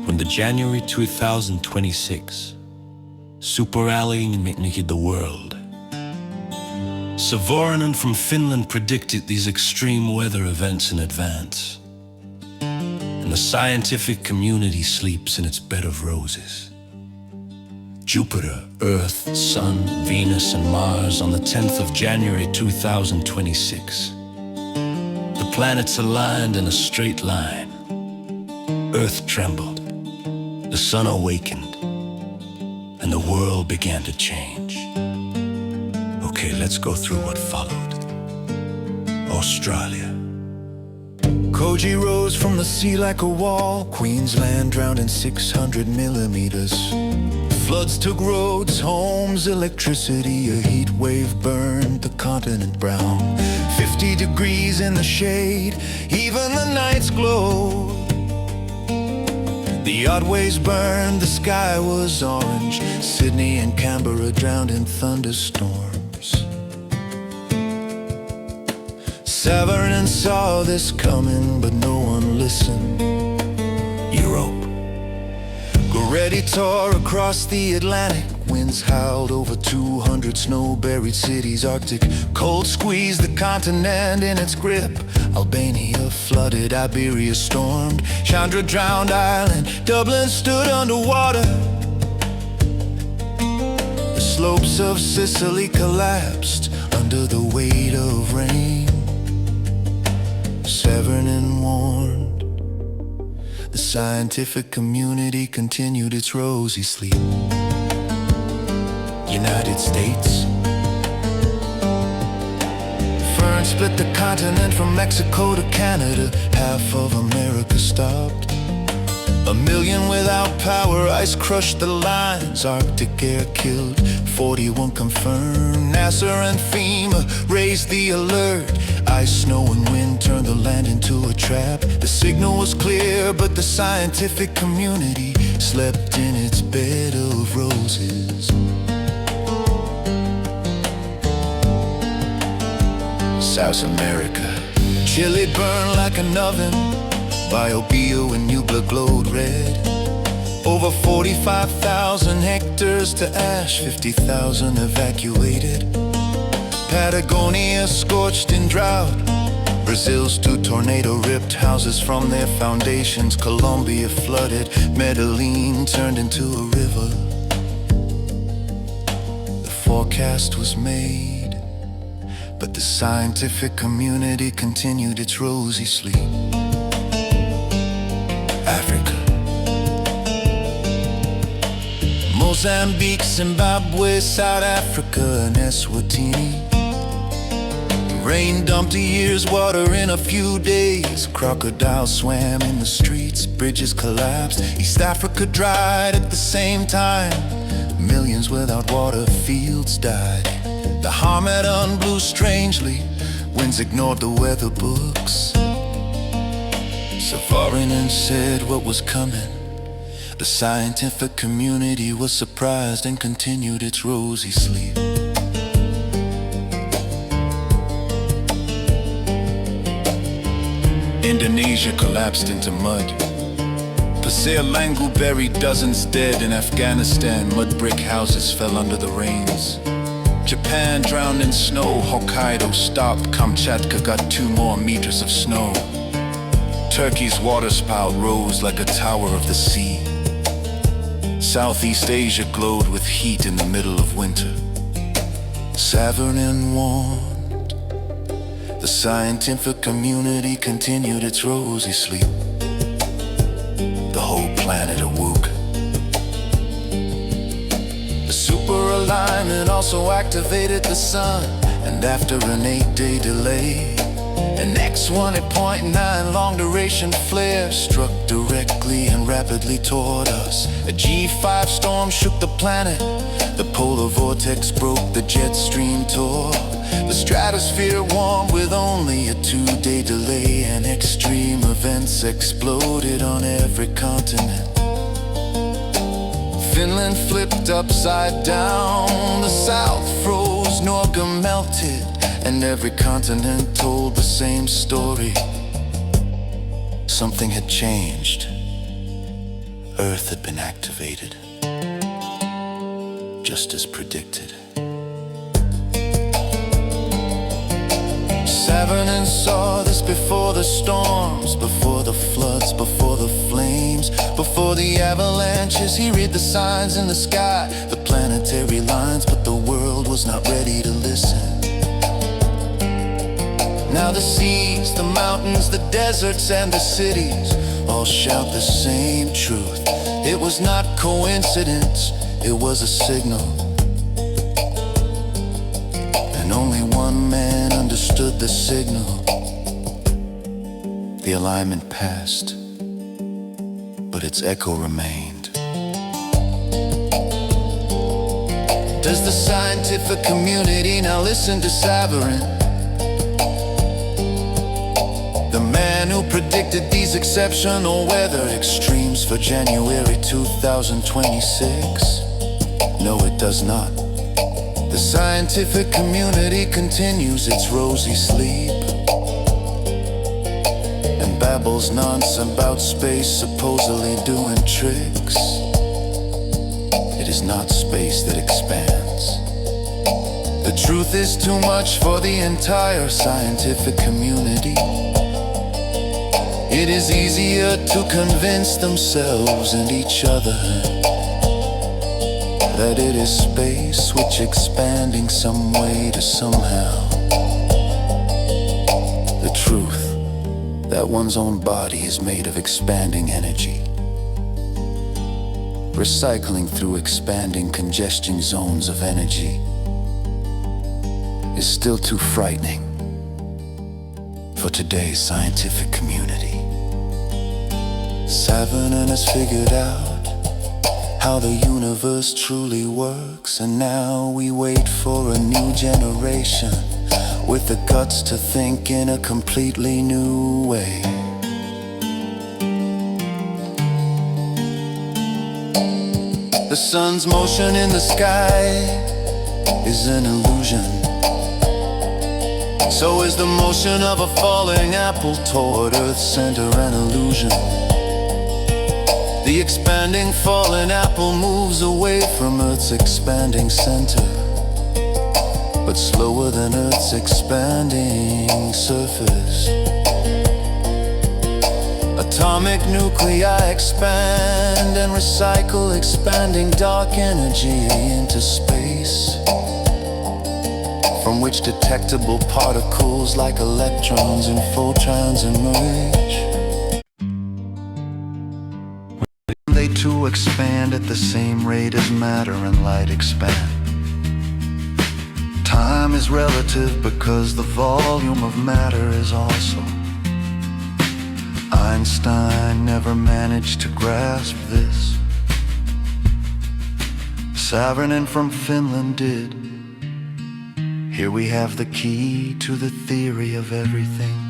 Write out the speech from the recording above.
when the January 2026 superalling hit the world. Savorinen from Finland predicted these extreme weather events in advance, and the scientific community sleeps in its bed of roses. Jupiter, Earth, Sun, Venus, and Mars on the 10th of January 2026. The planets aligned in a straight line. Earth trembled, the Sun awakened, and the world began to change. Okay, let's go through what followed. Australia. Koji rose from the sea like a wall. Queensland drowned in 600 millimetres. Floods took roads, homes, electricity. A heat wave burned the continent brown. 50 degrees in the shade, even the nights glowed. The Otways burned, the sky was orange. Sydney and Canberra drowned in thunderstorms. Savorinen saw this coming, but no one listened. Europe. Goretti tore across the Atlantic. Winds howled over 200 snow-buried cities. Arctic cold squeezed the continent in its grip. Albania flooded, Iberia stormed. Chandra drowned Ireland, Dublin stood underwater. The slopes of Sicily collapsed under the weight of rain. Savorinen warned. The scientific community continued its rosy sleep. United States. Ferns split the continent from Mexico to Canada. Half of America stopped. 1 million without power, ice crushed the lines. Arctic air killed, 41 confirmed. NASA and FEMA raised the alert. Ice, snow and wind turned the land into a trap. The signal was clear, but the scientific community slept in its bed of roses. South America. Chile burned like an oven. Biobio and Nubla glowed red. Over 45,000 hectares to ash, 50,000 evacuated. Patagonia scorched in drought. Brazil's 2 tornadoes ripped houses from their foundations. Colombia flooded. Medellin turned into a river. The forecast was made, but the scientific community continued its rosy sleep. Africa. Mozambique, Zimbabwe, South Africa, and Eswatini. Rain dumped a year's water in a few days. Crocodiles swam in the streets, bridges collapsed. East Africa dried at the same time. Millions without water, fields died. The Harmattan blew strangely, winds ignored the weather books. Savorinen said what was coming. The scientific community was surprised and continued its rosy sleep. Indonesia collapsed into mud. Pasir Langu buried dozens dead. In Afghanistan, mud brick houses fell under the rains. Japan drowned in snow. Hokkaido stopped. Kamchatka got 2 more meters of snow. Turkey's waterspout rose like a tower of the sea. Southeast Asia glowed with heat in the middle of winter. Savorinen warned. The scientific community continued its rosy sleep. The whole planet awoke. The super alignment also activated the sun, and after an 8-day delay, an X-1.9 long-duration flare struck directly and rapidly toward us. A G5 storm shook the planet. The polar vortex broke, the jet stream tore. The stratosphere warmed with only a 2-day delay, and extreme events exploded on every continent. Finland flipped upside down. The south froze, Norge melted, and every continent told the same story. Something had changed. Earth had been activated, just as predicted. Savorinen saw this before the storms, before the floods, before the flames, before the avalanches. He read the signs in the sky, the planetary lines, but the world was not ready to listen. Now the seas, the mountains, the deserts, and the cities all shout the same truth. It was not coincidence, it was a signal. And only one man understood the signal. The alignment passed, but its echo remained. Does the scientific community now listen to Savorinen? The man who predicted these exceptional weather extremes for January 2026? No, it does not. The scientific community continues its rosy sleep and babbles nonsense about space supposedly doing tricks. It is not space that expands. The truth is too much for the entire scientific community. It is easier to convince themselves and each other that it is space which expanding some way to somehow. The truth that one's own body is made of expanding energy, recycling through expanding congestion zones of energy, is still too frightening for today's scientific community. Savorinen has figured out how the universe truly works, and now we wait for a new generation with the guts to think in a completely new way. The sun's motion in the sky is an illusion. So is the motion of a falling apple toward Earth's center an illusion. The expanding fallen apple moves away from Earth's expanding center, but slower than Earth's expanding surface. Atomic nuclei expand and recycle, expanding dark energy into space, from which detectable particles like electrons and photons emerge. They too expand at the same rate as matter and light expand. Time is relative because the volume of matter is also. Einstein never managed to grasp this. Savorinen from Finland did. Here we have the key to the theory of everything.